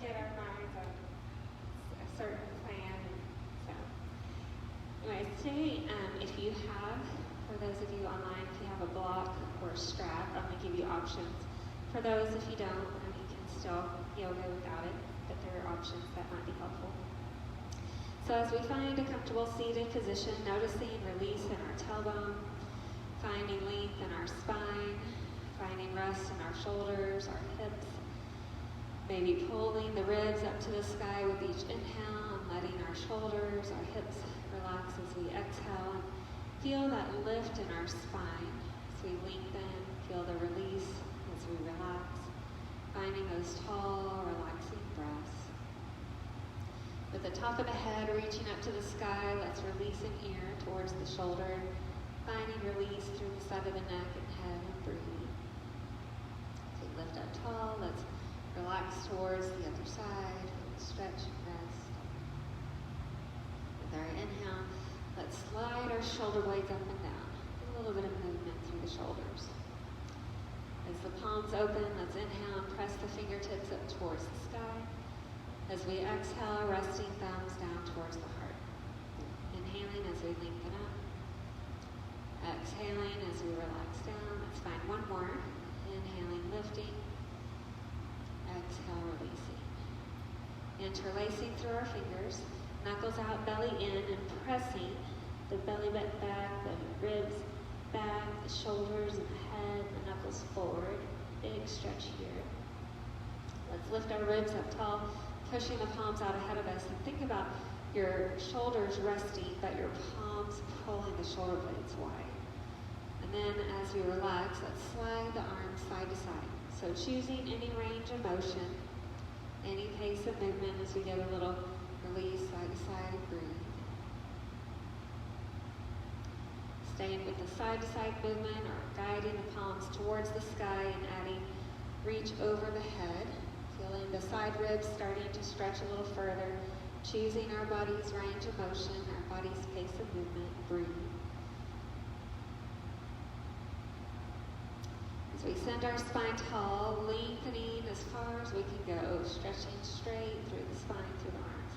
get our minds on a certain plan. So, anyway, today, if you have, for those of you online, if you have a block or a strap, I'm going to give you options. For those, if you don't, you can still yoga without it, but there are options that might be helpful. So as we find a comfortable seated position, noticing release in our tailbone, finding length in our spine, finding rest in our shoulders, our hips, maybe pulling the ribs up to the sky with each inhale and letting our shoulders, our hips relax as we exhale. And feel that lift in our spine as we lengthen, feel the release as we relax, finding those tall, relaxing breaths. With the top of the head reaching up to the sky, let's release an ear towards the shoulder, finding release through the side of the neck and head and breathe. As we lift up tall, let's relax towards the other side, stretch and rest. With our inhale, let's slide our shoulder blades up and down. A little bit of movement through the shoulders. As the palms open, let's inhale and press the fingertips up towards the sky. As we exhale, resting thumbs down towards the heart. Inhaling as we lengthen up. Exhaling as we relax down. Let's find one more. Inhaling, lifting. Exhale, releasing. Interlacing through our fingers. Knuckles out, belly in, and pressing the belly button back, the ribs back, the shoulders and the head, the knuckles forward. Big stretch here. Let's lift our ribs up tall, pushing the palms out ahead of us. And think about your shoulders resting, but your palms pulling the shoulder blades wide. And then as we relax, let's slide the arms side to side. So choosing any range of motion, any pace of movement as we get a little release side to side and breathe. Staying with the side to side movement or guiding the palms towards the sky and adding reach over the head. Feeling the side ribs starting to stretch a little further, choosing our body's range of motion, our body's pace of movement, breathe. As we send our spine tall, lengthening as far as we can go, stretching straight through the spine, through the arms.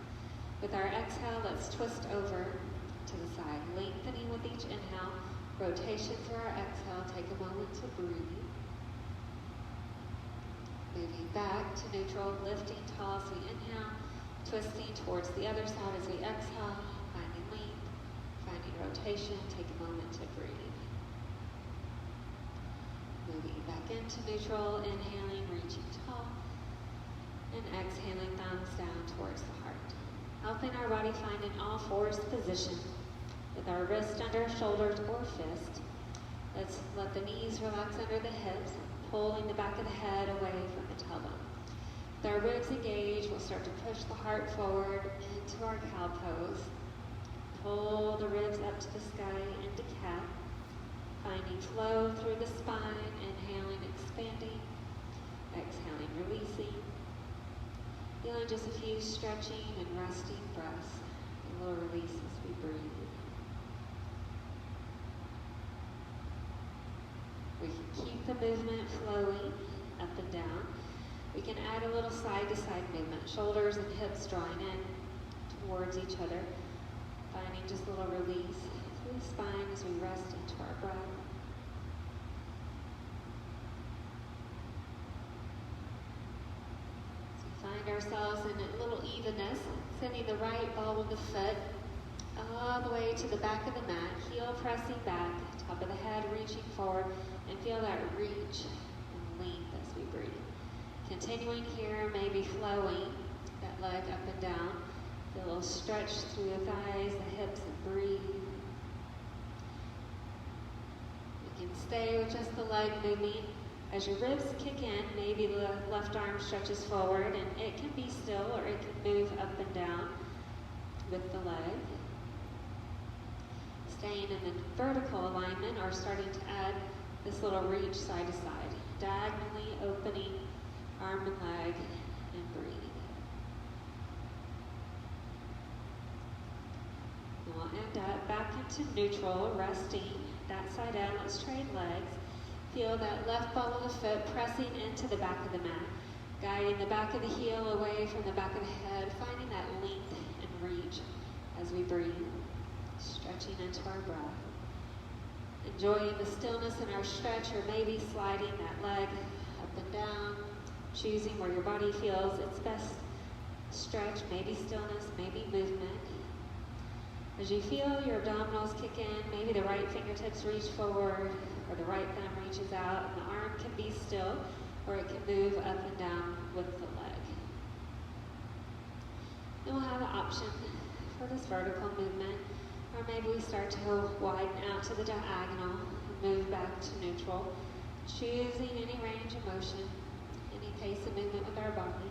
With our exhale, let's twist over to the side, lengthening with each inhale, rotation through our exhale, take a moment to breathe. Moving back to neutral, lifting tall as we inhale, twisting towards the other side as we exhale, finding length, finding rotation, take a moment to breathe. Moving back into neutral, inhaling, reaching tall, and exhaling, thumbs down towards the heart. Helping our body find an all-fours position with our wrist under our shoulders or fist. Let's let the knees relax under the hips, pulling the back of the head away from the tailbone. With our ribs engaged, we'll start to push the heart forward into our cow pose. Pull the ribs up to the sky into cat. Finding flow through the spine, inhaling, expanding, exhaling, releasing. Feeling just a few stretching and resting breaths. A little release as we breathe. We can keep the movement flowing up and down. We can add a little side-to-side movement, shoulders and hips drawing in towards each other, finding just a little release through the spine as we rest into our breath. As we find ourselves in a little evenness, sending the right ball of the foot all the way to the back of the mat, heel pressing back, top of the head reaching forward, and feel that reach and length as we breathe. Continuing here, maybe flowing that leg up and down. Feel a little stretch through the thighs, the hips, and breathe. You can stay with just the leg moving. As your ribs kick in, maybe the left arm stretches forward, and it can be still or it can move up and down with the leg. Staying in the vertical alignment or starting to add this little reach side to side. Diagonally opening arm and leg and breathe. And we'll end up back into neutral, resting that side out. Let's trade legs. Feel that left ball of the foot pressing into the back of the mat. Guiding the back of the heel away from the back of the head, finding that length and reach as we breathe, stretching into our breath. Enjoying the stillness in our stretch, or maybe sliding that leg up and down, choosing where your body feels its best stretch, maybe stillness, maybe movement. As you feel your abdominals kick in, maybe the right fingertips reach forward, or the right thumb reaches out, and the arm can be still, or it can move up and down with the leg. Then we'll have an option for this vertical movement, or maybe we start to widen out to the diagonal and move back to neutral, choosing any range of motion, any pace of movement with our body,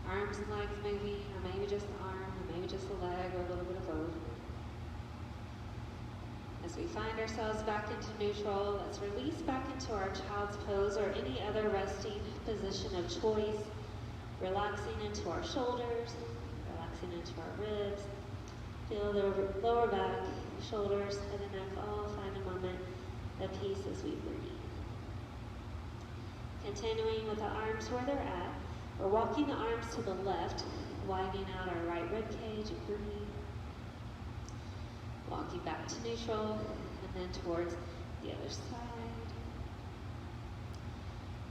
arms and legs moving, or maybe just the arm, or maybe just the leg, or a little bit of both. As we find ourselves back into neutral, let's release back into our child's pose or any other resting position of choice, relaxing into our shoulders, relaxing into our ribs. Feel the lower back, shoulders, head and neck all find a moment of peace as we breathe. Continuing with the arms where they're at, we're walking the arms to the left, widening out our right rib cage and breathe. Walking back to neutral, and then towards the other side.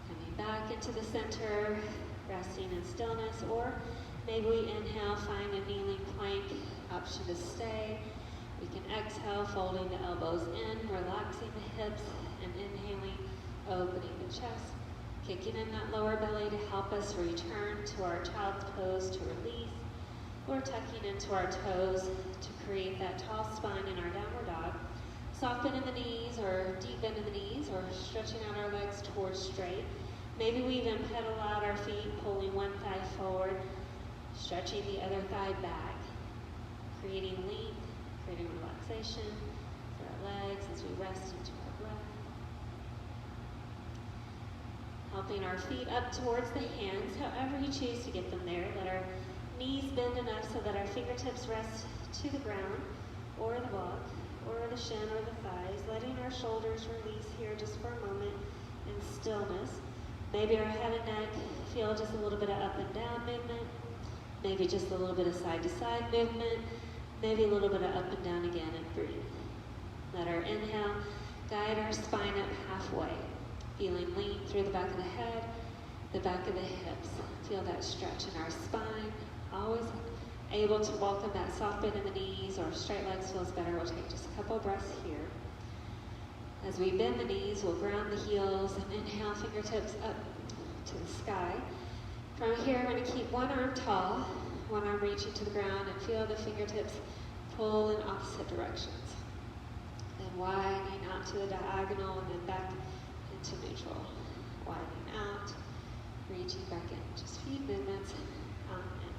Coming back into the center, resting in stillness, or maybe we inhale, find a kneeling plank, option to stay. We can exhale, folding the elbows in, relaxing the hips, and inhaling, opening the chest, kicking in that lower belly to help us return to our child's pose to release. We're tucking into our toes to create that tall spine in our downward dog. Soft bend in the knees or deep bend in the knees, or stretching out our legs towards straight. Maybe we even pedal out our feet, pulling one thigh forward, stretching the other thigh back, creating length, creating relaxation for our legs as we rest into our breath. Helping our feet up towards the hands, however you choose to get them there. Let our knees bend enough so that our fingertips rest to the ground, or the block, or the shin, or the thighs, letting our shoulders release here just for a moment in stillness. Maybe our head and neck feel just a little bit of up and down movement, maybe just a little bit of side to side movement, maybe a little bit of up and down again, and breathe. Let our inhale guide our spine up halfway, feeling length through the back of the head, the back of the hips. Feel that stretch in our spine. Always able to welcome that soft bend in the knees, or straight legs feels better. We'll take just a couple breaths here. As we bend the knees, we'll ground the heels and inhale, fingertips up to the sky. From here, I'm going to keep one arm tall, one arm reaching to the ground, and feel the fingertips pull in opposite directions. Then widening out to the diagonal and then back into neutral. Widening out, reaching back in. Just a few movements. Out and in.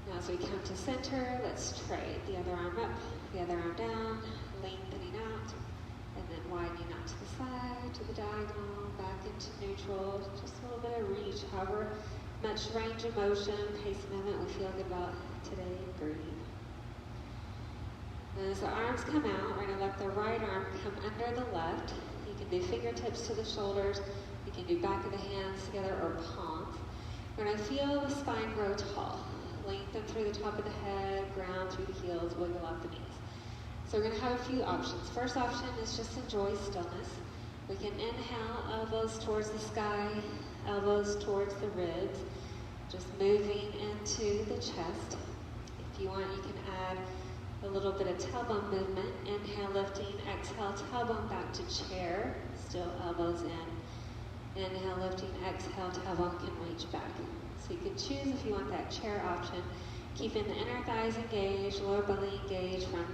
Now as we come to center, let's trade the other arm up, the other arm down, lengthening out, and then widening out to the side, to the diagonal, back into neutral. Just a little bit of reach, however much range of motion, pace of movement we feel good about today. Breathe. And as the arms come out, we're going to let the right arm come under the left. You can do fingertips to the shoulders. You can do back of the hands together or palms. We're going to feel the spine grow tall. Lengthen through the top of the head, ground through the heels, wiggle out the knees. So we're going to have a few options. First option is just enjoy stillness. We can inhale, elbows towards the sky, elbows towards the ribs, just moving into the chest. If you want, you can add a little bit of tailbone movement. Inhale, lifting, exhale, tailbone back to chair, still elbows in. Inhale, lifting, exhale, tailbone can reach back. So you can choose if you want that chair option, keeping the inner thighs engaged, lower belly engaged from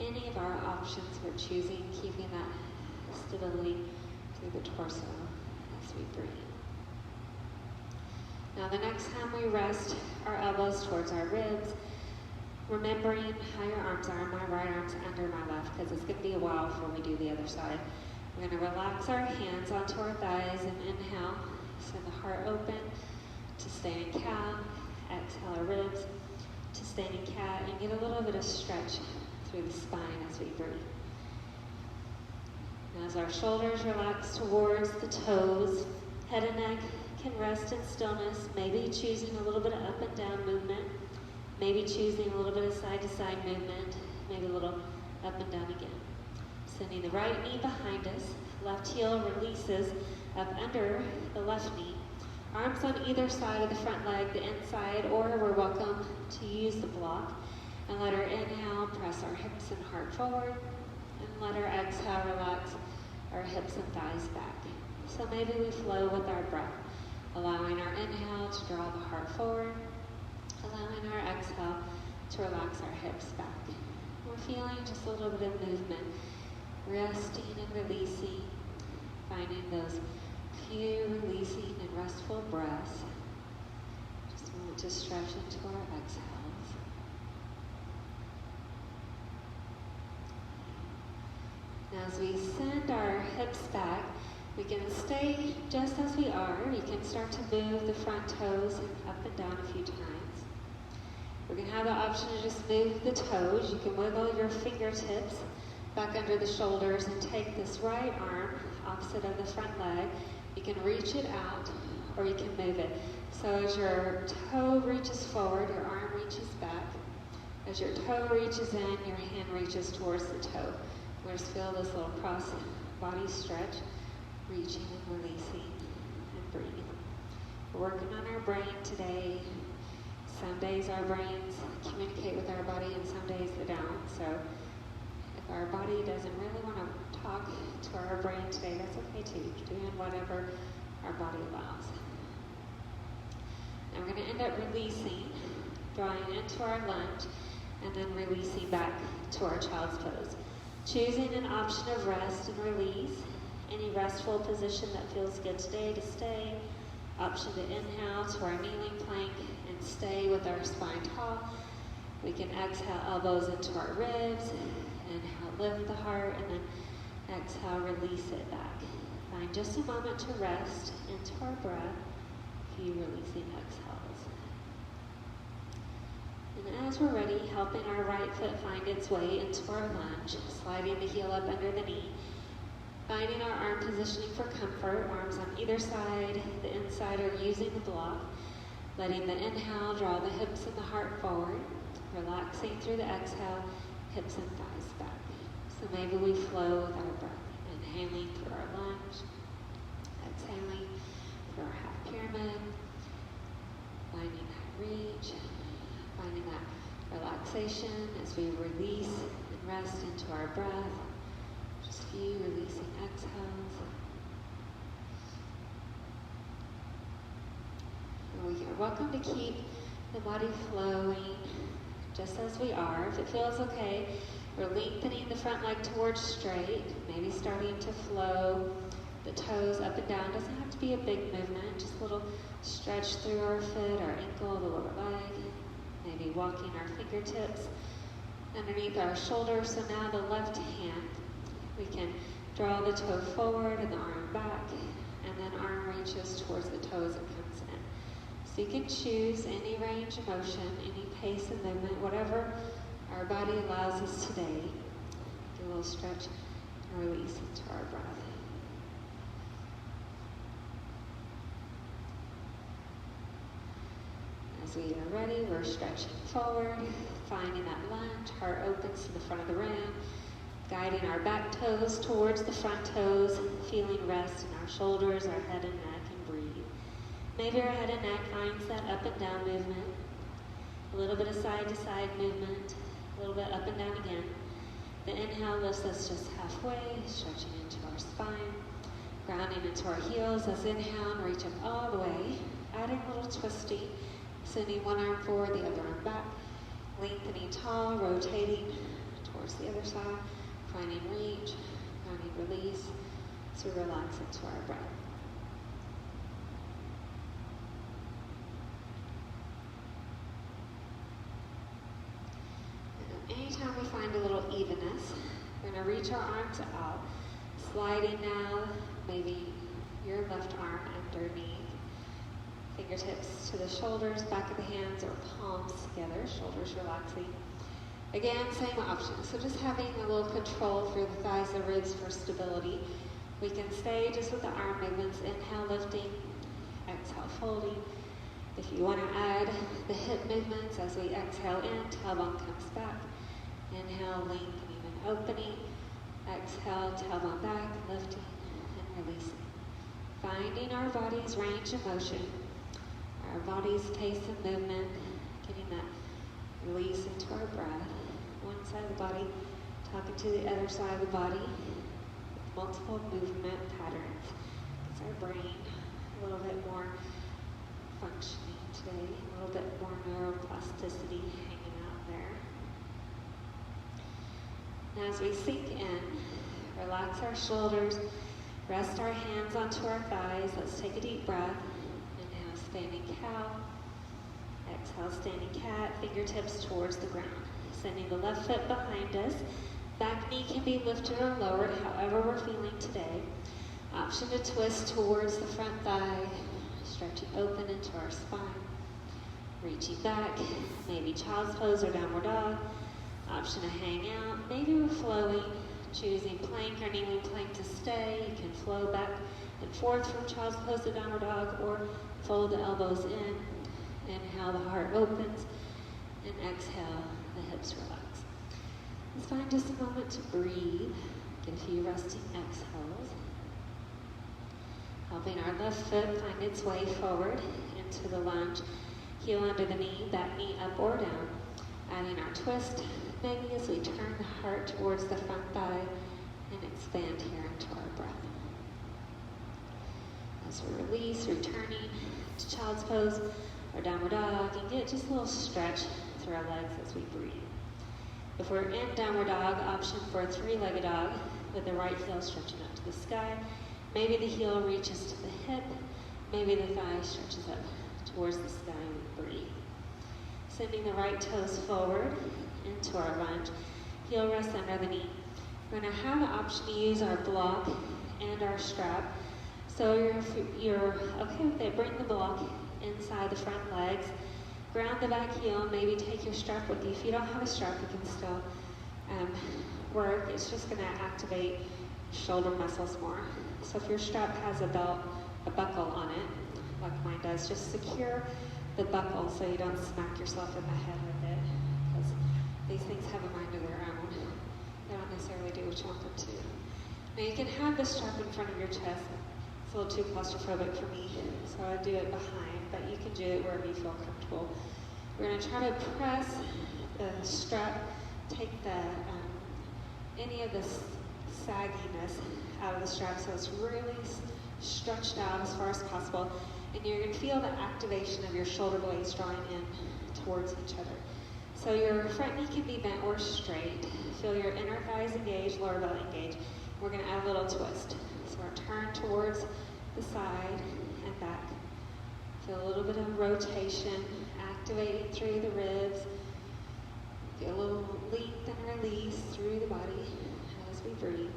any of our options we're choosing, keeping that stability through the torso as we breathe. Now the next time we rest our elbows towards our ribs, remembering how your arms are. My right arm's under my left because it's going to be a while before we do the other side. We're going to relax our hands onto our thighs and inhale, send the heart open to standing cow, exhale our ribs to standing cat, and get a little bit of stretch through the spine as we breathe. Now as our shoulders relax towards the toes, Head and neck can rest in stillness, maybe choosing a little bit of up and down movement, maybe choosing a little bit of side to side movement, maybe a little up and down again. Sending the right knee behind us, left heel releases up under the left knee. Arms on either side of the front leg, the inside, or we're welcome to use the block. And let our inhale, press our hips and heart forward. And let our exhale, relax our hips and thighs back. So maybe we flow with our breath, allowing our inhale to draw the heart forward, allowing our exhale to relax our hips back. We're feeling just a little bit of movement, resting and releasing, finding those few releasing and restful breaths. Just a moment to stretch into our exhales. Now as we send our hips back, we can stay just as we are. You can start to move the front toes up and down a few times. We're going to have the option to just move the toes. You can wiggle your fingertips back under the shoulders and take this right arm opposite of the front leg. You can reach it out or you can move it. So as your toe reaches forward, your arm reaches back. As your toe reaches in, your hand reaches towards the toe. We'll just feel this little cross body stretch, reaching and releasing and breathing. We're working on our brain today. Some days our brains communicate with our body and some days they don't. So if our body doesn't really want to talk to our brain today, that's okay too. Doing whatever our body allows. And we're going to end up releasing, drawing into our lunge, and then releasing back to our child's pose. Choosing an option of rest and release. Any restful position that feels good today to stay. Option to inhale to our kneeling plank and stay with our spine tall. We can exhale elbows into our ribs. Inhale, lift the heart, and then exhale, release it back. Find just a moment to rest into our breath. A few releasing exhales. And as we're ready, helping our right foot find its way into our lunge, sliding the heel up under the knee. Finding our arm positioning for comfort, arms on either side, the inside, or using the block. Letting the inhale draw the hips and the heart forward. Relaxing through the exhale, hips and thighs back. So maybe we flow with our breath. Inhaling through our lunge. Exhaling through our half pyramid. Finding that reach. Finding that relaxation as we release and rest into our breath. Just a few releasing exhales. And we are welcome to keep the body flowing just as we are. If it feels okay, we're lengthening the front leg towards straight, maybe starting to flow the toes up and down. Doesn't have to be a big movement, just a little stretch through our foot, our ankle, the lower leg. Maybe walking our fingertips underneath our shoulders. So now the left hand, we can draw the toe forward and the arm back, and then arm reaches towards the toes and comes in. So you can choose any range of motion, any pace of movement, whatever our body allows us today. Do a little stretch and release into our breath. As we are ready, we're stretching forward, finding that lunge, heart opens to the front of the room, guiding our back toes towards the front toes, feeling rest in our shoulders, our head and neck, and breathe. Maybe our head and neck finds that up and down movement, a little bit of side to side movement, a little bit up and down again. The inhale lifts us just halfway, stretching into our spine, grounding into our heels as inhale and reach up all the way, adding a little twisting. Sending one arm forward, the other arm back, lengthening tall, rotating towards the other side, finding reach, finding release, so relax into our breath. And anytime we find a little evenness, we're going to reach our arms out, sliding now, maybe your left arm underneath. Fingertips to the shoulders, back of the hands, or palms together, shoulders relaxing. Again, same option. So just having a little control through the thighs and ribs for stability. We can stay just with the arm movements, inhale, lifting, exhale, folding. If you want to add the hip movements as we exhale in, tailbone comes back. Inhale, lengthening and opening. Exhale, tailbone back, lifting and releasing. Finding our body's range of motion, our body's pace of movement, getting that release into our breath. One side of the body, talking to the other side of the body. Multiple movement patterns. It's our brain a little bit more functioning today, a little bit more neuroplasticity hanging out there. And as we sink in, relax our shoulders, rest our hands onto our thighs. Let's take a deep breath. Inhale, standing cow. Exhale, standing cat. Fingertips towards the ground. Sending the left foot behind us. Back knee can be lifted or lowered, however we're feeling today. Option to twist towards the front thigh, stretching open into our spine. Reaching back, maybe child's pose or downward dog. Option to hang out, maybe we're flowing, choosing plank or kneeling plank to stay. You can flow back and forth from child's pose to downward dog or fold the elbows in. Inhale, the heart opens, and exhale, the hips relax. Let's find just a moment to breathe. Get a few resting exhales. Helping our left foot find its way forward into the lunge. Heel under the knee, back knee up or down. Adding our twist, maybe as we turn the heart towards the front thigh and expand here into our breath. As we release, returning to child's pose or downward dog, and get just a little stretch through our legs as we breathe. If we're in downward dog, option for a three-legged dog with the right heel stretching up to the sky. Maybe the heel reaches to the hip. Maybe the thigh stretches up towards the sky and we breathe. Sending the right toes forward into our lunge. Heel rests under the knee. We're going to have the option to use our block and our strap. So you're okay with it, bring the block inside the front legs. Ground the back heel, maybe take your strap with you. If you don't have a strap, you can still work. It's just going to activate shoulder muscles more. So if your strap has a buckle on it, like mine does, just secure the buckle so you don't smack yourself in the head with it. Because these things have a mind of their own. They don't necessarily do what you want them to. Now you can have the strap in front of your chest. It's a little too claustrophobic for me, so I do it behind, but you can do it wherever you feel comfortable. We're going to try to press the strap, take any of the sagginess out of the strap so it's really stretched out as far as possible, and you're going to feel the activation of your shoulder blades drawing in towards each other. So your front knee can be bent or straight. Feel your inner thighs engage, lower belly engage. We're going to add a little twist. So we're turn towards the side and back. Feel a little bit of rotation, activating through the ribs. Feel a little length and release through the body as we breathe.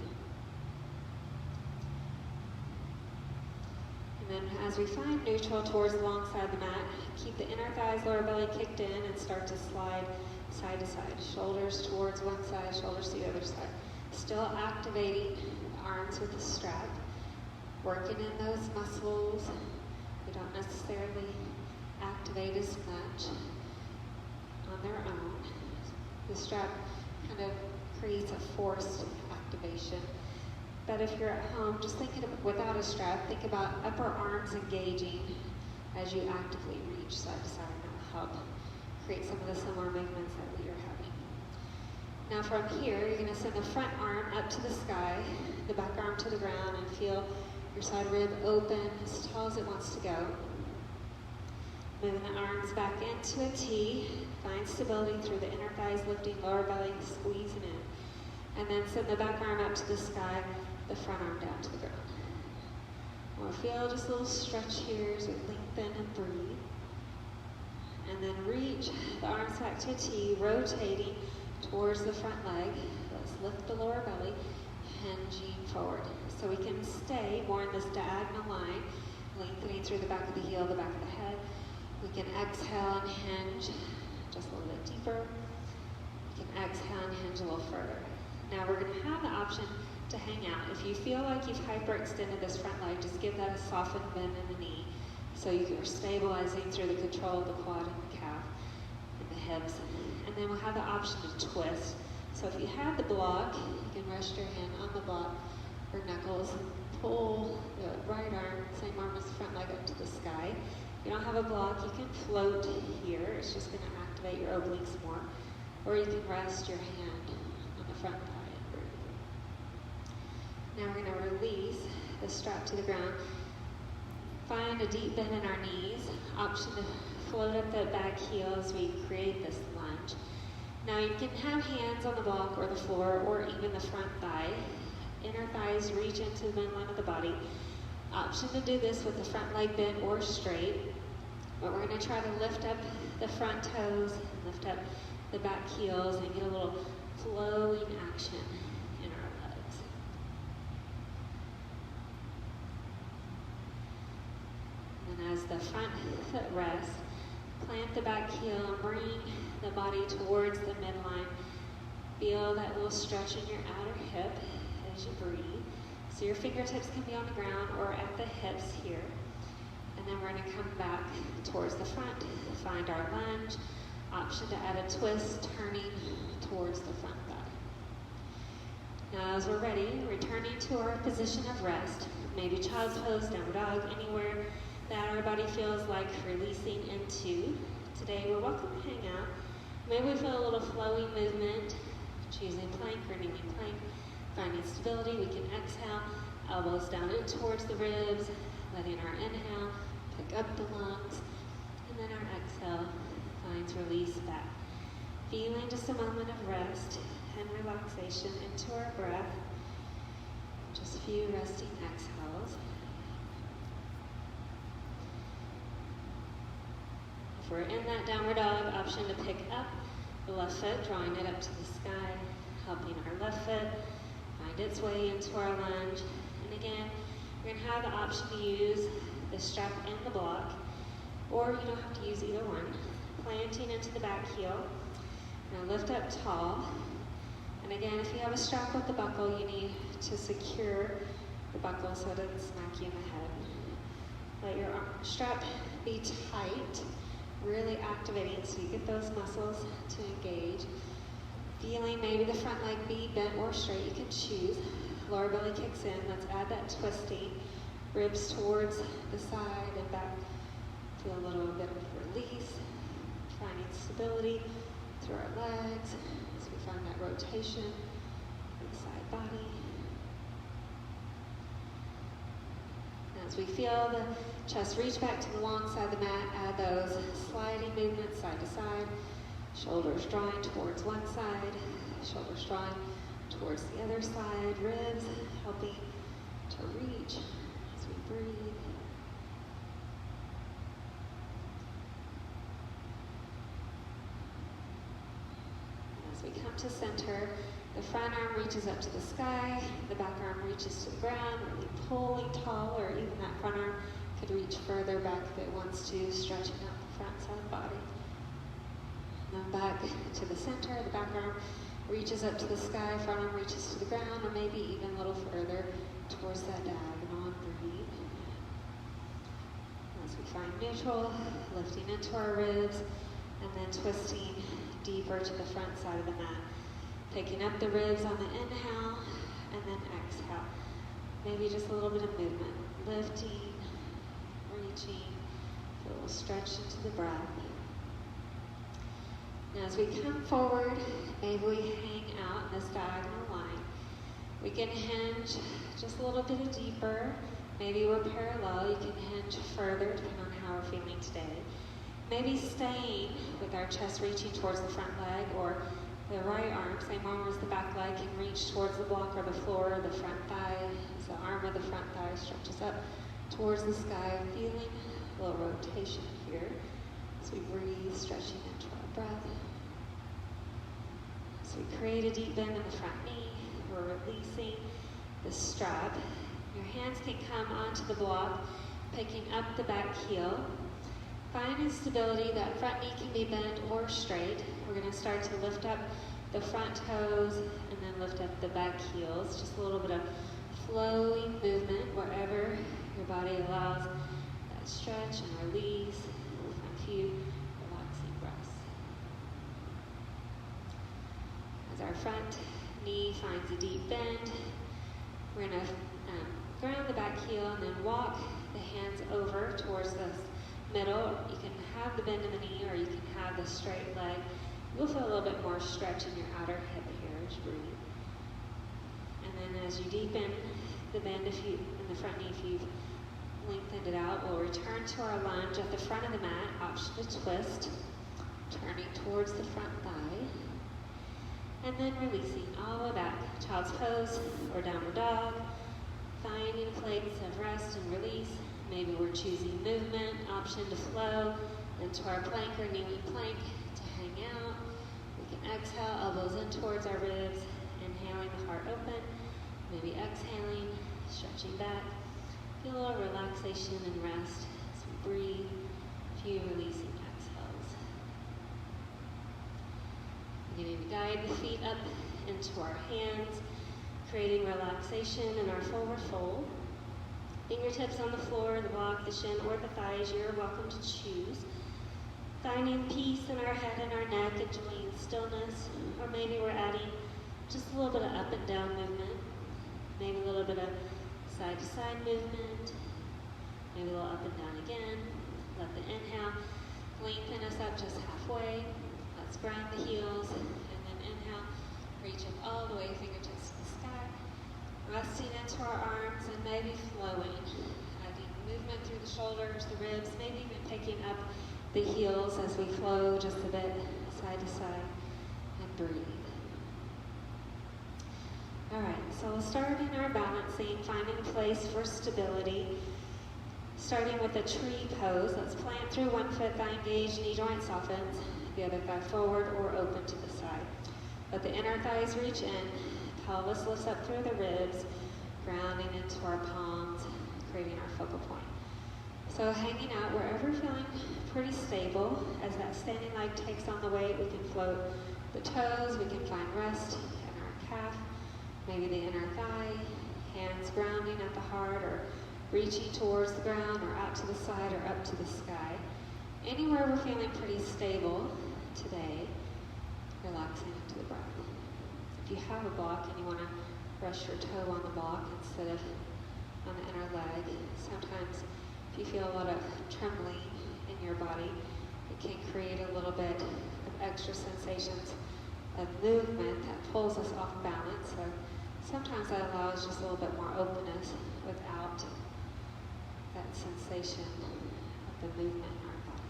And then as we find neutral towards the long side of the mat, keep the inner thighs, lower belly kicked in and start to slide side to side. Shoulders towards one side, shoulders to the other side. Still activating the arms with the strap. Working in those muscles. They don't necessarily activate as much on their own. The strap kind of creates a forced activation. But if you're at home, just thinking of, without a strap, think about upper arms engaging as you actively reach side to side. And that'll help create some of the similar movements that we are having. Now from here, you're going to send the front arm up to the sky, the back arm to the ground, and feel your side rib open as tall as it wants to go. Moving the arms back into a T. Find stability through the inner thighs, lifting lower belly, squeezing in. And then send the back arm up to the sky, the front arm down to the ground. We'll feel just a little stretch here as we lengthen and breathe. And then reach the arms back to a T, rotating towards the front leg. Let's lift the lower belly, hinging forward. So we can stay more in this diagonal line, lengthening through the back of the heel, the back of the head. We can exhale and hinge just a little bit deeper. We can exhale and hinge a little further. Now we're going to have the option to hang out. If you feel like you've hyperextended this front leg, just give that a softened bend in the knee so you're stabilizing through the control of the quad and the calf and the hips. And then we'll have the option to twist. So if you have the block, you can rest your hand on the block or knuckles, pull the right arm, same arm as the front leg, up to the sky. If you don't have a block, you can float here. It's just going to activate your obliques more. Or you can rest your hand on the front thigh and breathe. Now we're going to release the strap to the ground. Find a deep bend in our knees. Option to float up the back heel as we create this lunge. Now you can have hands on the block or the floor or even the front thigh. Inner thighs reach into the midline of the body. Option to do this with the front leg bent or straight. But we're going to try to lift up the front toes, lift up the back heels, and get a little flowing action in our legs. And as the front foot rests, plant the back heel and bring the body towards the midline. Feel that little stretch in your outer hip as you breathe. So your fingertips can be on the ground or at the hips here. And then we're going to come back towards the front, find our lunge. Option to add a twist, turning towards the front thigh. Now as we're ready, returning to our position of rest, maybe child's pose, downward dog, anywhere that our body feels like releasing into. Today we're welcome to hang out. Maybe we feel a little flowing movement, choosing plank or kneeling plank. Finding stability, we can exhale, elbows down in towards the ribs, letting our inhale pick up the lungs, and then our exhale finds release back. Feeling just a moment of rest and relaxation into our breath. Just a few resting exhales. If we're in that downward dog, option to pick up the left foot, drawing it up to the sky, helping our left foot find its way into our lunge. And again, you're going to have the option to use the strap and the block, or you don't have to use either one. Planting into the back heel. Now lift up tall. And again, if you have a strap with the buckle, you need to secure the buckle so it doesn't smack you in the head. Let your strap be tight, really activating so you get those muscles to engage. Feeling maybe the front leg be bent or straight, you can choose. Lower belly kicks in. Let's add that twisting. Ribs towards the side and back. Feel a little bit of release. Finding stability through our legs as we find that rotation in the side body. As we feel the chest reach back to the long side of the mat, add those sliding movements side to side. Shoulders drawing towards one side, shoulders drawing towards the other side, ribs helping to reach as we breathe. As we come to center, the front arm reaches up to the sky, the back arm reaches to the ground, really pulling tall, or even that front arm could reach further back if it wants to, stretching out the front side of the body. Then back to the center, the back arm reaches up to the sky, front arm reaches to the ground, or maybe even a little further towards that diagonal and breathe. As we find neutral, lifting into our ribs, and then twisting deeper to the front side of the mat. Picking up the ribs on the inhale, and then exhale. Maybe just a little bit of movement. Lifting, reaching, a little stretch into the breath. Now as we come forward, maybe we hang out in this diagonal line. We can hinge just a little bit deeper. Maybe we're parallel. You can hinge further depending on how we're feeling today. Maybe staying with our chest reaching towards the front leg, or the right arm, same arm as the back leg, can reach towards the block or the floor, the front thigh, as the arm of the front thigh stretches up towards the sky, feeling a little rotation here as we breathe, stretching into our breath. So we create a deep bend in the front knee. We're releasing the strap. Your hands can come onto the block, picking up the back heel. Finding stability, that front knee can be bent or straight. We're going to start to lift up the front toes and then lift up the back heels. Just a little bit of flowing movement wherever your body allows that stretch and release. A few relaxing breaths. As our front knee finds a deep bend, we're going to ground the back heel and then walk the hands over towards the middle. You can have the bend in the knee or you can have the straight leg. You'll feel a little bit more stretch in your outer hip here as you breathe. And then as you deepen the bend in the front knee, if you've lengthened it out, we'll return to our lunge at the front of the mat, option to twist, turning towards the front thigh. And then releasing all the way back, child's pose or downward dog, finding a place of rest and release. Maybe we're choosing movement, option to flow into our plank or kneeling plank to hang out. We can exhale, elbows in towards our ribs, inhaling the heart open, maybe exhaling, stretching back. Feel a little relaxation and rest as we breathe, a few releasing exhales. Beginning to guide the feet up into our hands, creating relaxation in our forward fold. Fingertips on the floor, the block, the shin, or the thighs, you're welcome to choose. Finding peace in our head and our neck, enjoying stillness, or maybe we're adding just a little bit of up and down movement, maybe a little bit of side to side movement, maybe a little up and down again. Let the inhale lengthen us up just halfway. Let's ground the heels, and then inhale, reach up all the way, fingertips to the sky, resting into our arms and maybe flowing, adding movement through the shoulders, the ribs, maybe even picking up the heels as we flow just a bit side to side and breathe. All right, so we'll start in our balancing, finding a place for stability. Starting with a tree pose, let's plant through one foot, thigh engaged, knee joint softens, the other thigh forward or open to the side. Let the inner thighs reach in, pelvis lifts up through the ribs, grounding into our palms, creating our focal point. So hanging out wherever you're feeling pretty stable. As that standing leg takes on the weight, we can float the toes, we can find rest in our calf, maybe the inner thigh, hands grounding at the heart or reaching towards the ground or out to the side or up to the sky. Anywhere we're feeling pretty stable today, relaxing into the breath. If you have a block and you want to rest your toe on the block instead of on the inner leg, sometimes if you feel a lot of trembling in your body, it can create a little bit of extra sensations of movement that pulls us off balance. So sometimes that allows just a little bit more openness without that sensation of the movement in our body.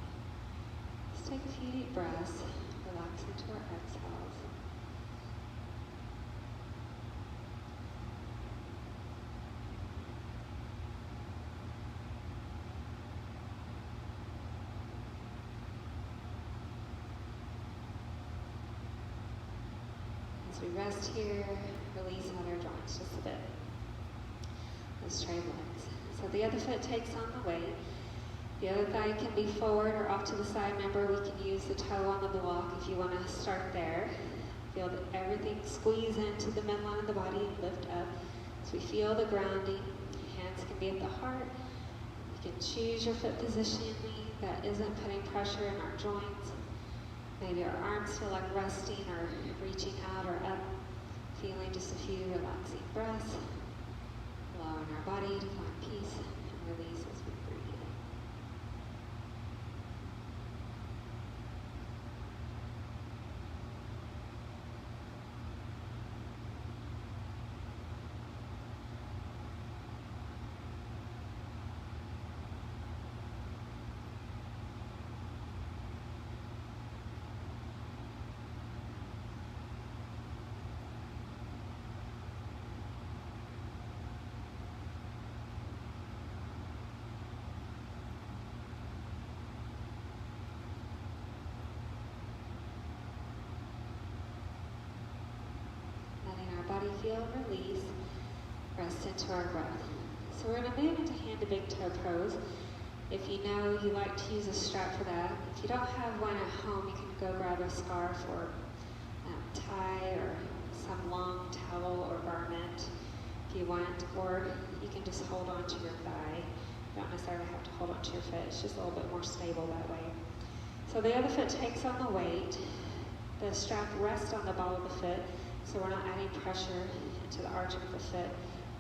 Let's take a few deep breaths, relax into our exhales. As we rest here, release out our joints just a bit. Those straight legs. So the other foot takes on the weight. The other thigh can be forward or off to the side. Remember, we can use the toe on the block if you want to start there. Feel that everything squeeze into the midline of the body and lift up. So we feel the grounding. Hands can be at the heart. You can choose your foot positioning that isn't putting pressure in our joints. Maybe our arms feel like resting or reaching out or up. Feeling just a few relaxing breaths. Allowing our body to find peace and release as we breathe. Feel release, rest into our breath. So we're going to move into hand to big toe pose. If you know you like to use a strap for that, if you don't have one at home, you can go grab a scarf or tie or some long towel or garment if you want, or you can just hold on to your thigh. You don't necessarily have to hold on to your foot. It's just a little bit more stable that way. So the other foot takes on the weight. The strap rests on the ball of the foot, so we're not adding pressure into the arch of the foot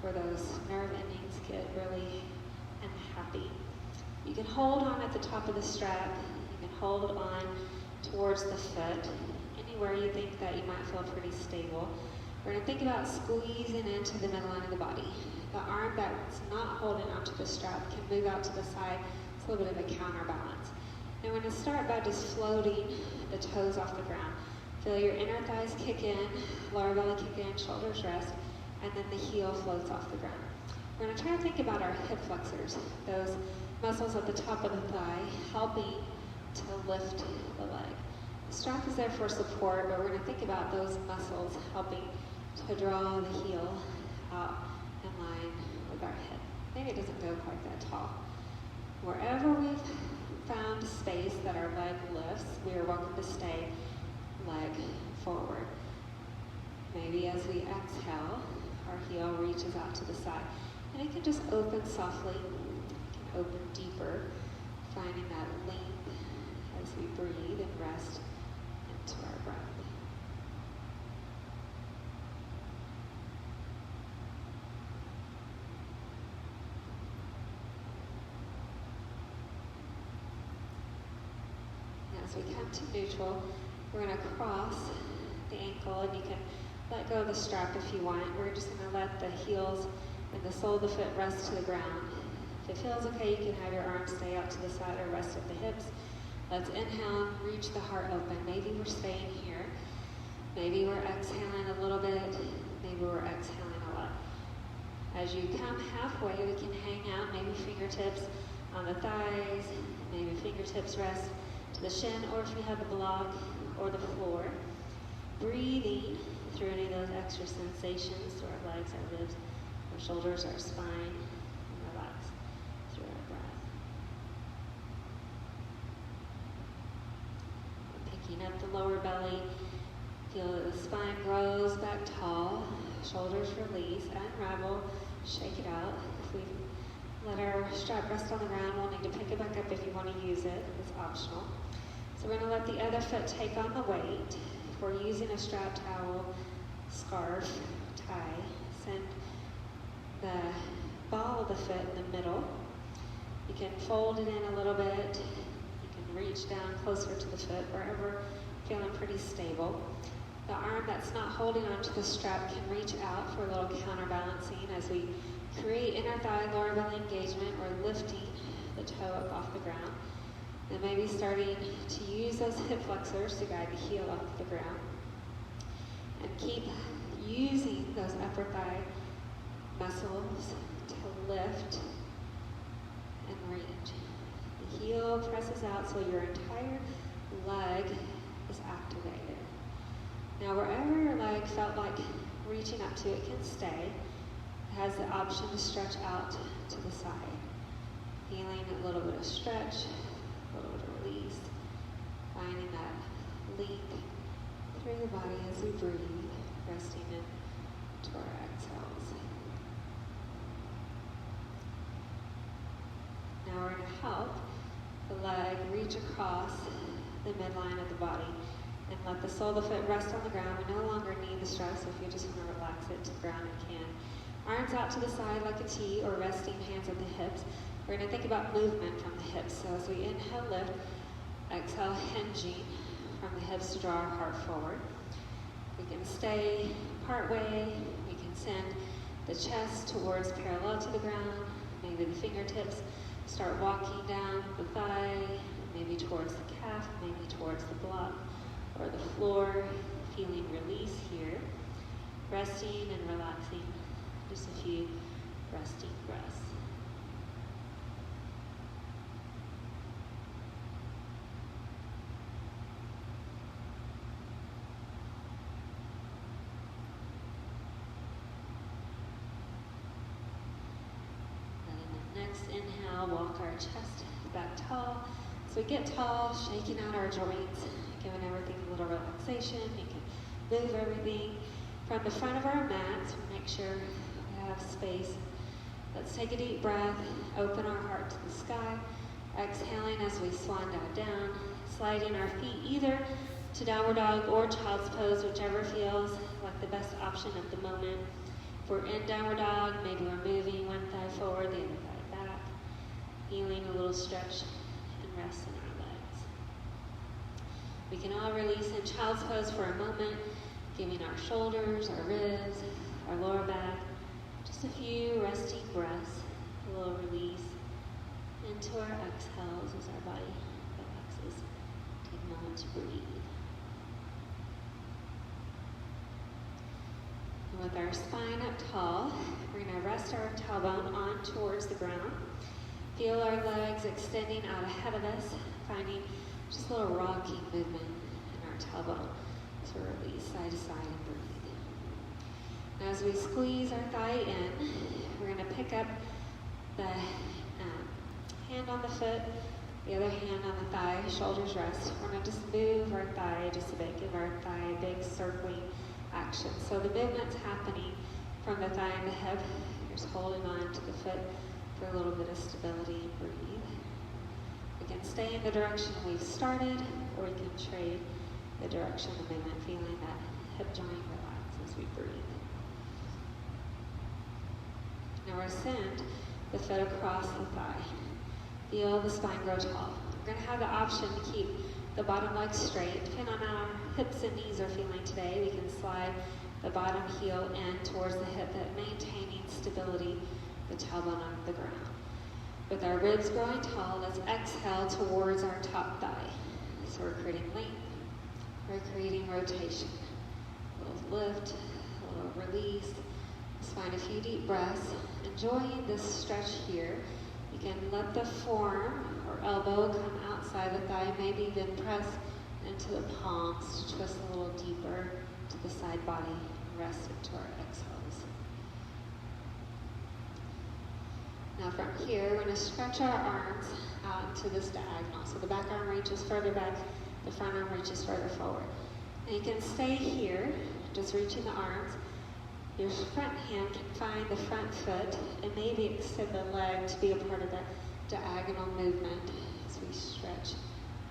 where those nerve endings get really unhappy. You can hold on at the top of the strap. You can hold on towards the foot, anywhere you think that you might feel pretty stable. We're going to think about squeezing into the midline of the body. The arm that's not holding onto the strap can move out to the side. It's a little bit of a counterbalance. And we're going to start by just floating the toes off the ground. Feel your inner thighs kick in, lower belly kick in, shoulders rest, and then the heel floats off the ground. We're going to try to think about our hip flexors, those muscles at the top of the thigh, helping to lift the leg. The strap is there for support, but we're going to think about those muscles helping to draw the heel out in line with our hip. Maybe it doesn't go quite that tall. Wherever we've found space that our leg lifts, we are welcome to stay leg forward. Maybe as we exhale, our heel reaches out to the side. And it can just open softly, it can open deeper, finding that length as we breathe and rest into our breath. As we come to neutral, we're going to cross the ankle, and you can let go of the strap if you want. We're just going to let the heels and the sole of the foot rest to the ground. If it feels okay, you can have your arms stay out to the side or rest at the hips. Let's inhale, reach the heart open. Maybe we're staying here. Maybe we're exhaling a little bit. Maybe we're exhaling a lot. As you come halfway, we can hang out, maybe fingertips on the thighs, maybe fingertips rest to the shin, or if you have the block or the floor. Breathing through any of those extra sensations to our legs, our ribs, our shoulders, our spine, and relax through our breath. Picking up the lower belly, feel that the spine grows back tall, shoulders release, unravel, shake it out. If we let our strap rest on the ground, we'll need to pick it back up if you want to use it. It's optional. So we're going to let the other foot take on the weight. If we're using a strap towel, scarf, tie, send the ball of the foot in the middle. You can fold it in a little bit. You can reach down closer to the foot, wherever feeling pretty stable. The arm that's not holding onto the strap can reach out for a little counterbalancing as we create inner thigh, lower belly engagement, or lifting the toe up off the ground. And maybe starting to use those hip flexors to guide the heel off the ground. And keep using those upper thigh muscles to lift and reach. The heel presses out so your entire leg is activated. Now wherever your leg felt like reaching up to, it can stay. It has the option to stretch out to the side. Feeling a little bit of stretch, a little bit of release. Finding that length through the body as we breathe, resting into our exhales. Now we're going to help the leg reach across the midline of the body and let the sole of the foot rest on the ground. We no longer need the strap, so if you just want to relax it to the ground, you can. Arms out to the side like a T, or resting hands at the hips. We're going to think about movement from the hips. So as we inhale, lift, exhale, hinging from the hips to draw our heart forward. We can stay part way. We can send the chest towards parallel to the ground. Maybe the fingertips start walking down the thigh, maybe towards the calf, maybe towards the block or the floor. Feeling release here. Resting and relaxing. Just a few resting breaths. Next inhale, walk our chest back tall. So we get tall, shaking out our joints, giving everything a little relaxation. You can move everything. From the front of our mats, make sure we have space. Let's take a deep breath, open our heart to the sky, exhaling as we swan dive down, sliding our feet either to downward dog or child's pose, whichever feels like the best option at the moment. If we're in downward dog, maybe we're moving one thigh forward, the other thigh back, feeling a little stretch and rest in our legs. We can all release in child's pose for a moment, giving our shoulders, our ribs, our lower back just a few resting breaths, a little release into our exhales as our body relaxes. Take a moment to breathe. And with our spine up tall, we're going to rest our tailbone on towards the ground. Feel our legs extending out ahead of us, finding just a little rocking movement in our tailbone to release side to side and breathe. Now as we squeeze our thigh in, we're going to pick up the hand on the foot, the other hand on the thigh, shoulders rest. We're going to just move our thigh just a bit, give our thigh a big circling action. So the movement's happening from the thigh and the hip. You're just holding on to the foot for a little bit of stability and breathe. We can stay in the direction we've started, or we can trade the direction of the movement, feeling that hip joint relax as we breathe. Now we'll send the foot across the thigh. Feel the spine grow tall. We're going to have the option to keep the bottom leg straight. Depending on how our hips and knees are feeling today, we can slide the bottom heel in towards the hip, maintaining stability, the tailbone on the ground. With our ribs growing tall, let's exhale towards our top thigh. So we're creating length, we're creating rotation. A little lift, a little release. Let's find a few deep breaths. Enjoying this stretch here. You can let the forearm or elbow come outside the thigh, maybe even press into the palms to twist a little deeper to the side body and rest into our exhales. Now from here, we're going to stretch our arms out into this diagonal. So the back arm reaches further back, the front arm reaches further forward. And you can stay here, just reaching the arms. Your front hand can find the front foot and maybe extend the leg to be a part of that diagonal movement as we stretch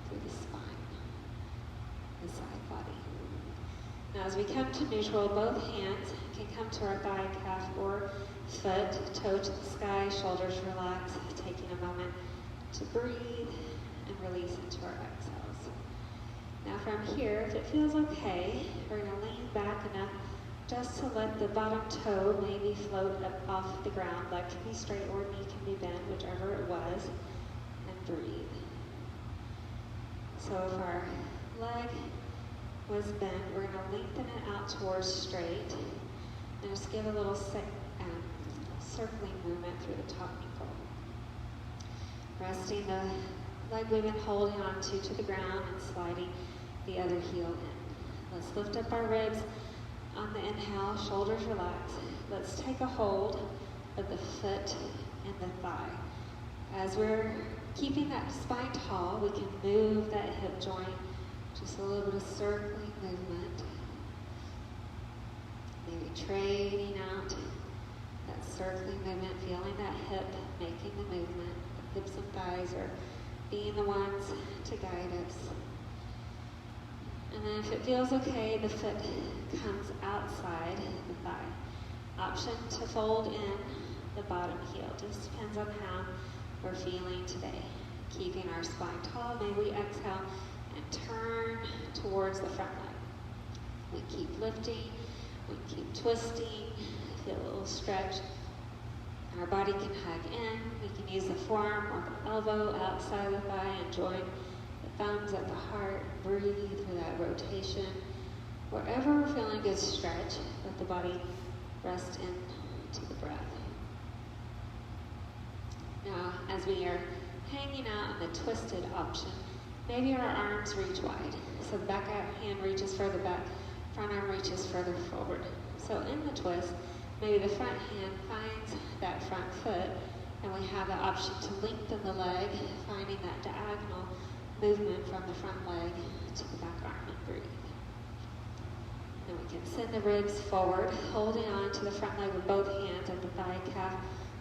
through the spine, the side body. Now as we come to neutral, both hands can come to our thigh, calf, or foot, toe to the sky, shoulders relax, taking a moment to breathe and release into our exhales. Now from here, if it feels okay, we're going to lean back enough just to let the bottom toe maybe float up off the ground. Leg can be straight or knee can be bent, whichever it was, and breathe. So if our leg was bent, we're going to lengthen it out towards straight and just give a little circling movement through the top ankle. Resting the leg we've been holding on to the ground and sliding the other heel in. Let's lift up our ribs. On the inhale, shoulders relax. Let's take a hold of the foot and the thigh. As we're keeping that spine tall, we can move that hip joint, just a little bit of circling movement. Maybe trading out that circling movement, feeling that hip, making the movement. The hips and thighs are being the ones to guide us. And then if it feels okay, the foot comes outside the thigh. Option to fold in the bottom heel. Just depends on how we're feeling today. Keeping our spine tall, may we exhale and turn towards the front leg. We keep lifting, we keep twisting, feel a little stretch. Our body can hug in. We can use the forearm or the elbow outside the thigh and join the thumbs at the heart. Breathe through that rotation. Wherever we're feeling a good stretch, let the body rest into the breath. Now, as we are hanging out in the twisted option, maybe our arms reach wide. So the back hand reaches further back, front arm reaches further forward. So in the twist, maybe the front hand finds that front foot, and we have the option to lengthen the leg, finding that diagonal movement from the front leg to the back arm and breathe. Then we can send the ribs forward, holding on to the front leg with both hands at the thigh, calf,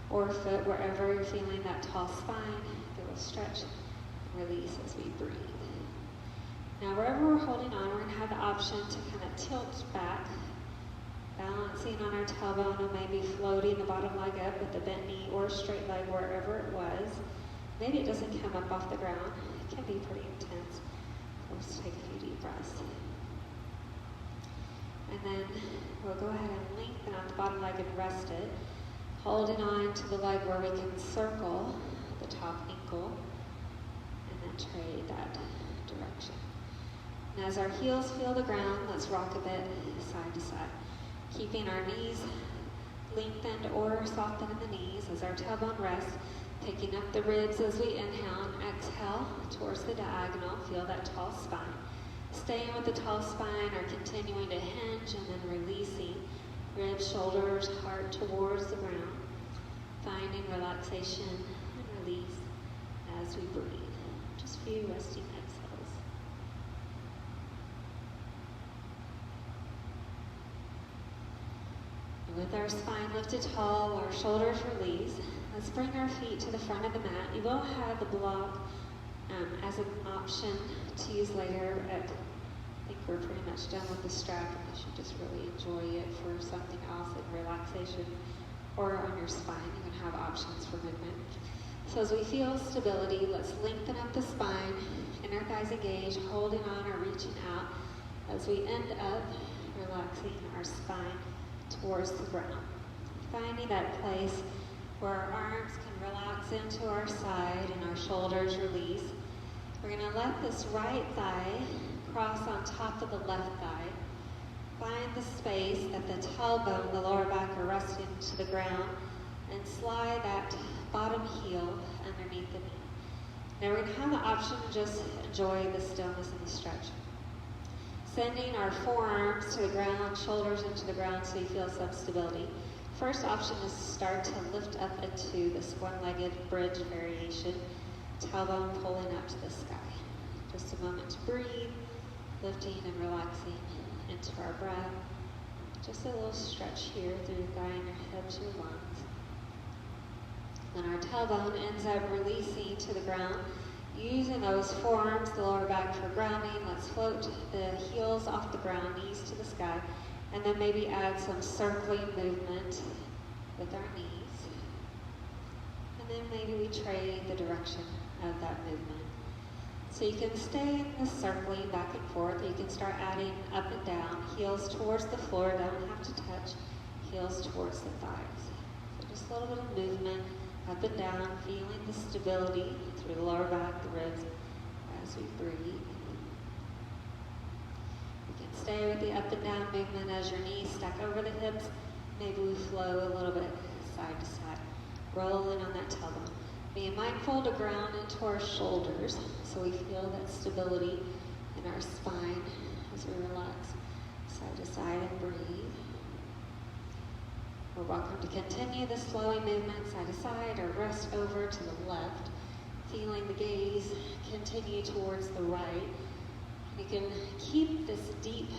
or foot, wherever you're feeling that tall spine. Give a stretch and release as we breathe. Now, wherever we're holding on, we're going to have the option to kind of tilt back, balancing on our tailbone and maybe floating the bottom leg up with the bent knee or straight leg wherever it was. Maybe it doesn't come up off the ground. It can be pretty intense. Let's take a few deep breaths. And then we'll go ahead and lengthen out the bottom leg and rest it, holding on to the leg where we can circle the top ankle and then trade that direction. And as our heels feel the ground, let's rock a bit side to side, keeping our knees lengthened or softened in the knees as our tailbone rests, picking up the ribs as we inhale and exhale towards the diagonal. Feel that tall spine. Staying with the tall spine or continuing to hinge and then releasing ribs, shoulders, heart towards the ground. Finding relaxation and release as we breathe. Just a few resting exhales. And with our spine lifted tall, our shoulders release, let's bring our feet to the front of the mat. You will have the block as an option to use later. I think we're pretty much done with the strap unless you just really enjoy it for something else in relaxation or on your spine. You can have options for movement. So as we feel stability, let's lengthen up the spine, inner thighs engaged, holding on or reaching out as we end up relaxing our spine towards the ground. Finding that place where our arms can relax into our side and our shoulders release. We're going to let this right thigh cross on top of the left thigh. Find the space that the tailbone, the lower back are resting to the ground, and slide that bottom heel underneath the knee. Now we're going to have the option to just enjoy the stillness and the stretch. Sending our forearms to the ground, shoulders into the ground so you feel some stability. First option is to start to lift up into this one-legged bridge variation, tailbone pulling up to the sky. Just a moment to breathe, lifting and relaxing into our breath. Just a little stretch here through your thigh and your hips, your lungs. When our tailbone ends up releasing to the ground, using those forearms, the lower back for grounding, let's float the heels off the ground, knees to the sky, and then maybe add some circling movement with our knees. And then maybe we trade the direction of that movement. So you can stay in the circling back and forth, or you can start adding up and down, heels towards the floor, don't have to touch, heels towards the thighs. So just a little bit of movement, up and down, feeling the stability through the lower back, the ribs, as we breathe. Stay with the up and down movement as your knees stack over the hips. Maybe we flow a little bit side to side, rolling on that tailbone. Being mindful to ground into our shoulders so we feel that stability in our spine as we relax side to side and breathe. We're welcome to continue this flowing movement side to side or rest over to the left, feeling the gaze continue towards the right. You can keep this deep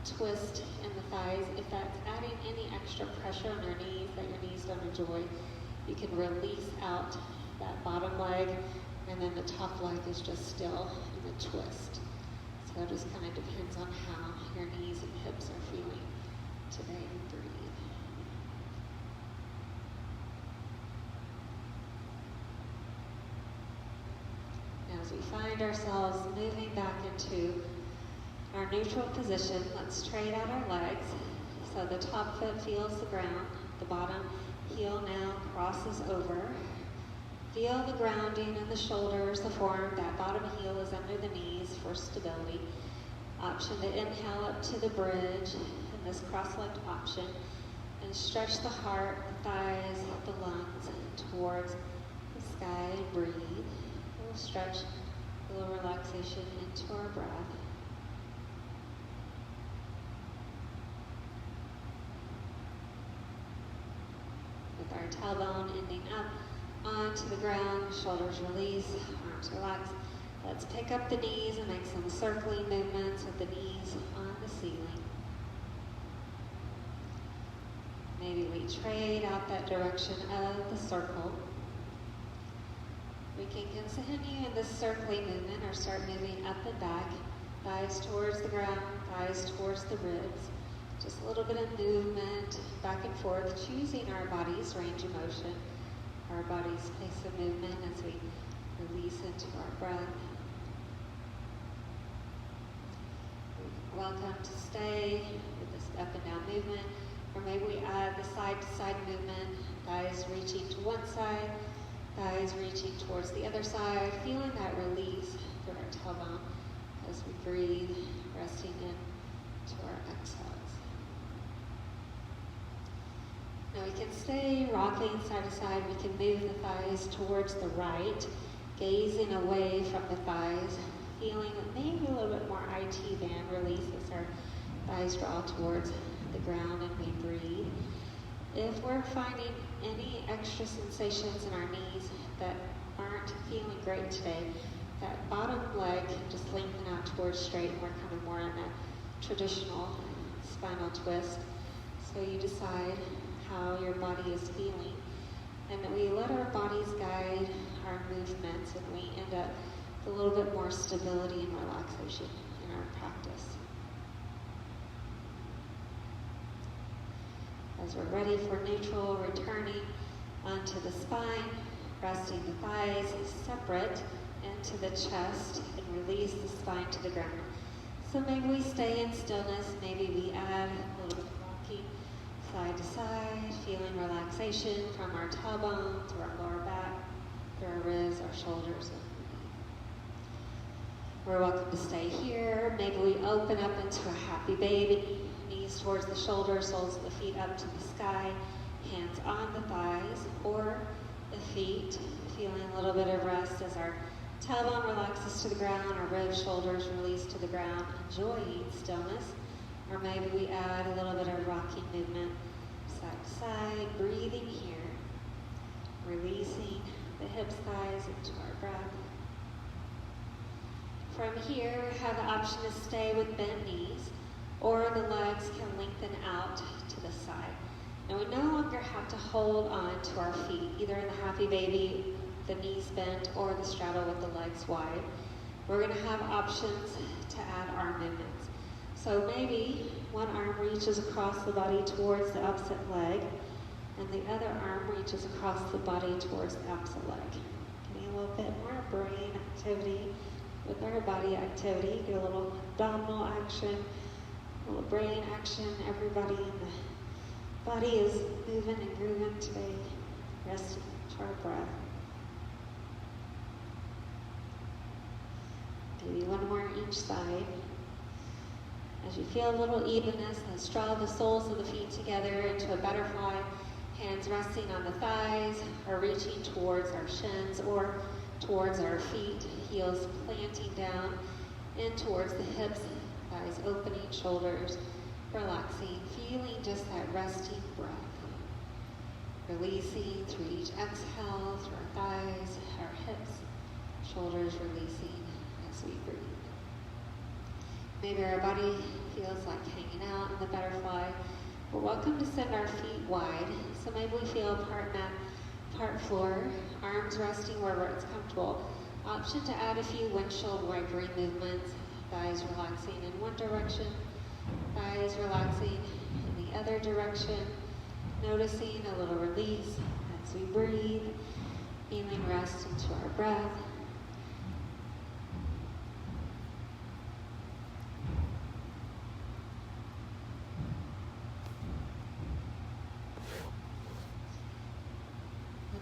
twist in the thighs. If that's adding any extra pressure on your knees that your knees don't enjoy, you can release out that bottom leg, and then the top leg is just still in the twist. So it just kind of depends on how your knees and hips are feeling today. And breathe. As we find ourselves moving back into our neutral position, let's straight out our legs so the top foot feels the ground, the bottom heel now crosses over. Feel the grounding in the shoulders, the forearm, that bottom heel is under the knees for stability. Option to inhale up to the bridge in this cross-legged option and stretch the heart, the thighs, the lungs towards the sky and breathe. We'll stretch a little relaxation into our breath. With our tailbone ending up onto the ground, shoulders release, arms relax. Let's pick up the knees and make some circling movements with the knees on the ceiling. Maybe we trade out that direction of the circle. We can continue in this circling movement or start moving up and back, thighs towards the ground, thighs towards the ribs. Just a little bit of movement back and forth, choosing our body's range of motion, our body's pace of movement as we release into our breath. You're welcome to stay with this up and down movement, or maybe we add the side-to-side movement, thighs reaching to one side, thighs reaching towards the other side, feeling that release through our tailbone as we breathe, resting into our exhales. Now we can stay rocking side to side. We can move the thighs towards the right, gazing away from the thighs, feeling maybe a little bit more IT band release as our thighs draw towards the ground and we breathe. If we're finding any extra sensations in our knees that aren't feeling great today, that bottom leg can just lengthen out towards straight, and we're kind of more in a traditional spinal twist. So you decide how your body is feeling, and that we let our bodies guide our movements, and we end up with a little bit more stability and relaxation in our practice. As we're ready for neutral, returning onto the spine, resting the thighs separate into the chest, and release the spine to the ground. So maybe we stay in stillness, maybe we add a little bit of walking side to side, feeling relaxation from our tailbone through our lower back, through our ribs, our shoulders. We're welcome to stay here. Maybe we open up into a happy baby, knees towards the shoulders, soles of the feet up to the sky, hands on the thighs or the feet, feeling a little bit of rest as our tailbone relaxes to the ground, our ribs, shoulders release to the ground, enjoying stillness. Or maybe we add a little bit of rocking movement side to side, breathing here, releasing the hips, thighs into our breath. From here, we have the option to stay with bent knees, or the legs can lengthen out to the side. Now we no longer have to hold on to our feet, either in the happy baby, the knees bent, or the straddle with the legs wide. We're going to have options to add arm movements. So maybe one arm reaches across the body towards the opposite leg, and the other arm reaches across the body towards the opposite leg. Getting a little bit more brain activity with our body activity. Get a little abdominal action, a little brain action. Everybody in the body is moving and grooving today. Resting to our breath. Maybe one more each side. As you feel a little evenness, let's draw the soles of the feet together into a butterfly, hands resting on the thighs, or reaching towards our shins or towards our feet, heels planting down in towards the hips, thighs opening, shoulders relaxing, feeling just that resting breath. Releasing through each exhale, through our thighs, our hips, shoulders releasing as we breathe. Maybe our body feels like hanging out in the butterfly. We're welcome to send our feet wide. So maybe we feel part mat, part floor, arms resting wherever it's comfortable. Option to add a few windshield wipery movements, thighs relaxing in one direction, thighs relaxing in the other direction, noticing a little release as we breathe, feeling rest into our breath.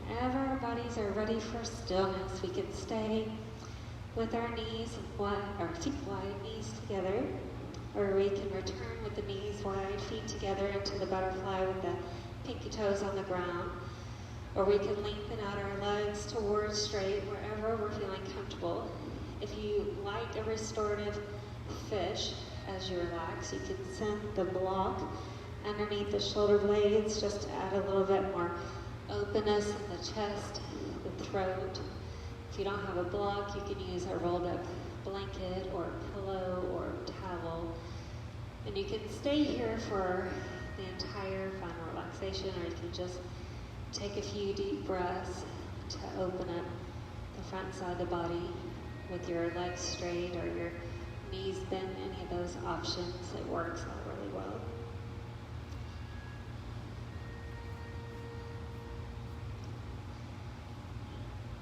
Whenever our bodies are ready for stillness, we can stay with our knees wide, our feet wide, knees together, or we can return with the knees wide, feet together into the butterfly with the pinky toes on the ground, or we can lengthen out our legs towards straight wherever we're feeling comfortable. If you like a restorative fish as you relax, you can send the block underneath the shoulder blades just to add a little bit more openness in the chest, the throat. If you don't have a block, you can use a rolled up blanket or pillow or towel. And you can stay here for the entire final relaxation, or you can just take a few deep breaths to open up the front side of the body with your legs straight or your knees bent. Any of those options, it works out really well.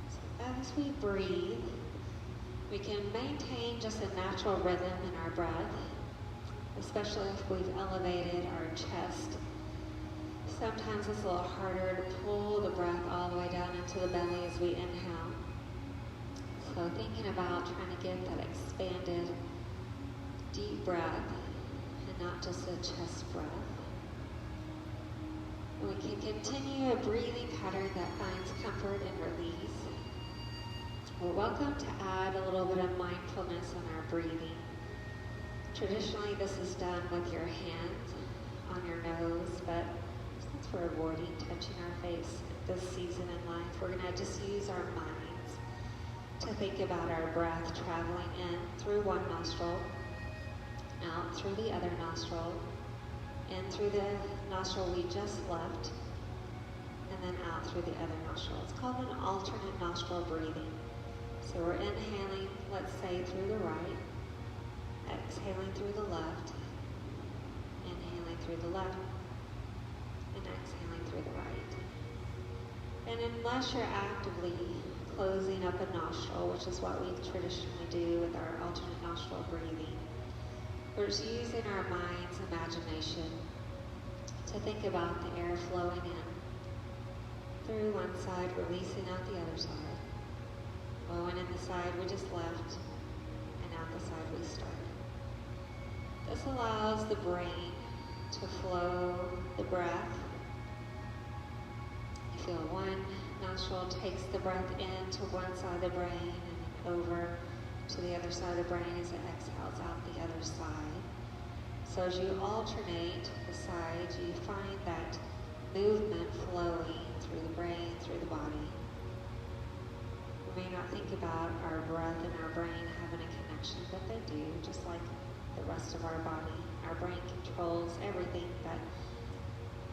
So as we breathe, we can maintain just a natural rhythm in our breath, especially if we've elevated our chest. Sometimes it's a little harder to pull the breath all the way down into the belly as we inhale. So thinking about trying to get that expanded, deep breath and not just a chest breath. And we can continue a breathing pattern that finds comfort and release. We're welcome to add a little bit of mindfulness in our breathing. Traditionally, this is done with your hands on your nose, but since we're avoiding touching our face at this season in life, we're going to just use our minds to think about our breath traveling in through one nostril, out through the other nostril, in through the nostril we just left, and then out through the other nostril. It's called an alternate nostril breathing. So we're inhaling, let's say, through the right, exhaling through the left, inhaling through the left, and exhaling through the right. And unless you're actively closing up a nostril, which is what we traditionally do with our alternate nostril breathing, we're just using our mind's imagination to think about the air flowing in through one side, releasing out the other side. Flowing in the side we just left, and out the side we started. This allows the brain to flow the breath. You feel one nostril takes the breath in to one side of the brain and over to the other side of the brain as it exhales out the other side. So as you alternate the sides, you find that movement flowing through the brain, through the body. We may not think about our breath and our brain having a connection, but they do, just like the rest of our body. Our brain controls everything, but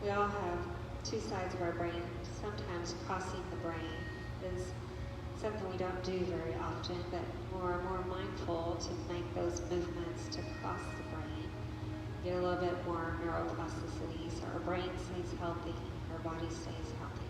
we all have two sides of our brain. Sometimes crossing the brain is something we don't do very often, but more and more mindful to make those movements to cross the brain. Get a little bit more neuroplasticity so our brain stays healthy, our body stays healthy.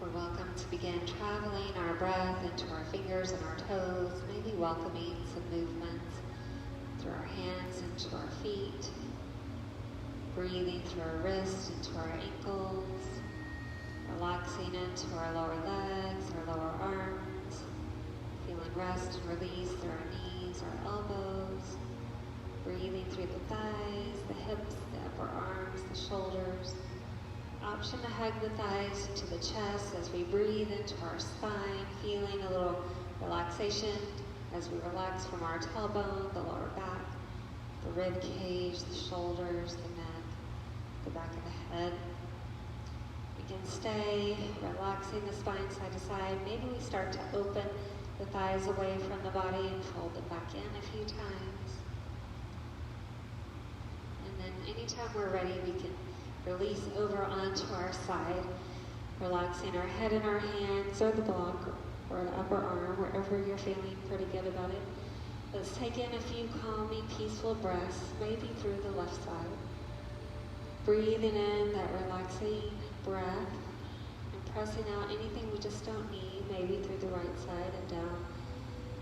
We're welcome to begin traveling our breath into our fingers and our toes, maybe welcoming some movements through our hands into our feet, breathing through our wrists into our ankles, relaxing into our lower legs, our lower arms, feeling rest and release through our knees, our elbows, breathing through the thighs, the hips, the upper arms, the shoulders. Option to hug the thighs to the chest as we breathe into our spine, feeling a little relaxation as we relax from our tailbone, the lower back, the rib cage, the shoulders, the neck, the back of the head. We can stay relaxing the spine side to side. Maybe we start to open the thighs away from the body and fold them back in a few times. And then anytime we're ready, we can release over onto our side, relaxing our head in our hands or the block or the upper arm, wherever you're feeling pretty good about it. Let's take in a few calming, peaceful breaths, maybe through the left side. Breathing in that relaxing breath and pressing out anything we just don't need, maybe through the right side and down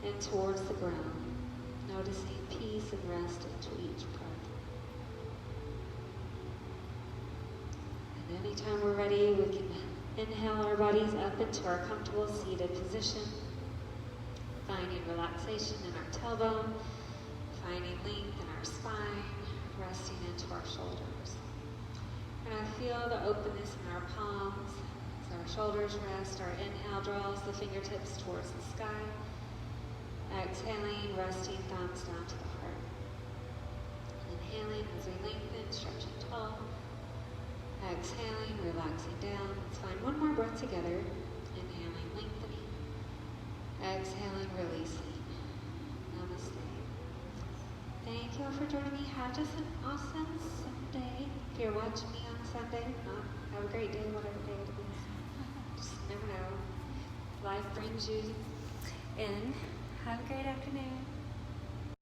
and towards the ground. Noticing peace and rest into each breath. Anytime we're ready, we can inhale our bodies up into our comfortable seated position, finding relaxation in our tailbone, Finding length in our spine, resting into our shoulders. We're going to feel the openness in our palms as our shoulders rest. Our inhale draws the fingertips towards the sky. Exhaling, resting thumbs down to the heart. Inhaling as we lengthen, stretching tall. Exhaling, relaxing down. Let's find one more breath together. Inhaling, lengthening. Exhaling, releasing. Namaste. Thank you all for joining me. Have just an awesome Sunday. If you're watching me on Sunday, have a great day, whatever day it is. Just never know. Life brings you in. Have a great afternoon.